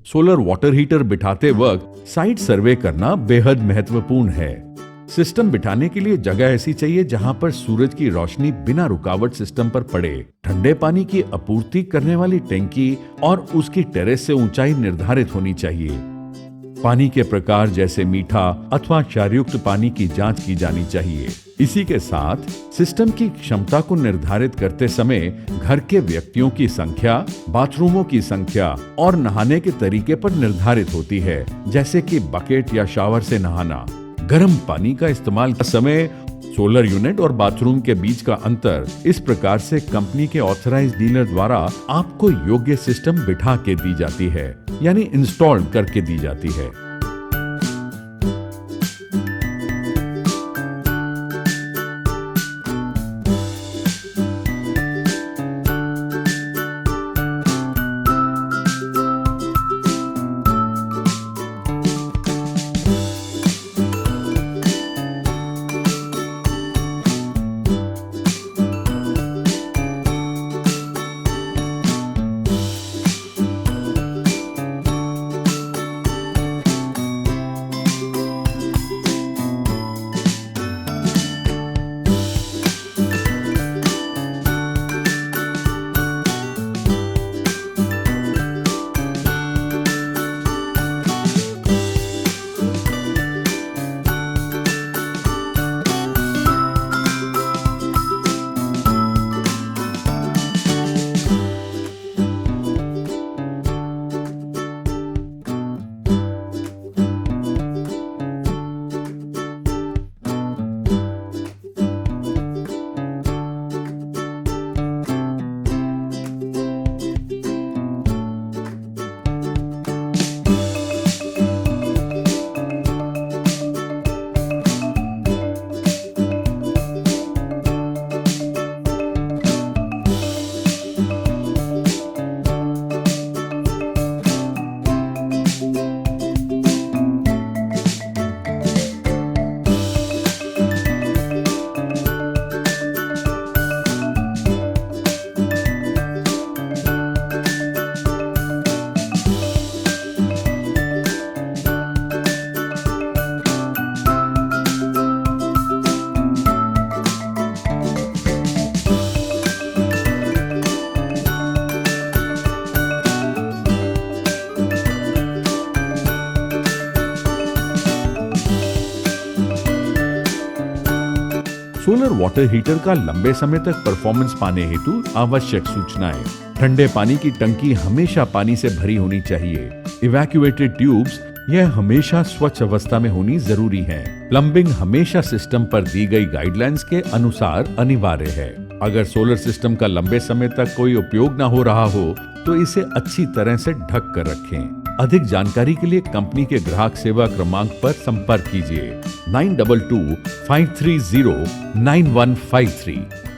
Solar water heater बिठाते वक्त site सर्वे करना बेहद महत्वपूर्ण है। सिस्टम बिठाने के लिए जगह ऐसी चाहिए जहां पर सूरज की रोशनी बिना रुकावट सिस्टम पर पड़े। ठंडे पानी की आपूर्ति करने वाली टैंकी और उसकी टेरेस से ऊंचाई निर्धारित होनी चाहिए। पानी के प्रकार जैसे मीठा अथवा क्षारयुक्त पानी की जांच की जानी चाहिए। इसी के साथ सिस्टम की क्षमता को निर्धारित करते समय घर के व्यक्तियों की संख्या, बाथरूमों की संख्या और नहाने के तरीके पर निर्धारित होती है, जैसे कि बकेट या शावर से नहाना। गर्म पानी का इस्तेमाल का समय, सोलर यूनिट और बाथरूम के बीच का अंतर इस प्रकार से कंपनी के ऑथराइज्ड डीलर द्वारा आपको योग्य सिस्टम बिठा के दी जाती है, यानी इंस्टॉल करके दी जाती है। सोलर वाटर हीटर का लंबे समय तक परफॉर्मेंस पाने हेतु आवश्यक सूचनाएं। ठंडे पानी की टंकी हमेशा पानी से भरी होनी चाहिए। इवैक्यूएटेड ट्यूब्स यह हमेशा स्वच्छ अवस्था में होनी जरूरी है। प्लम्बिंग हमेशा सिस्टम पर दी गई गाइडलाइंस के अनुसार अनिवार्य है। अगर सोलर सिस्टम का लंबे समय तक कोई उपयोग न हो रहा हो तो इसे अच्छी तरह से ढक कर रखें। अधिक जानकारी के लिए कंपनी के ग्राहक सेवा क्रमांक पर संपर्क कीजिए 9225309153।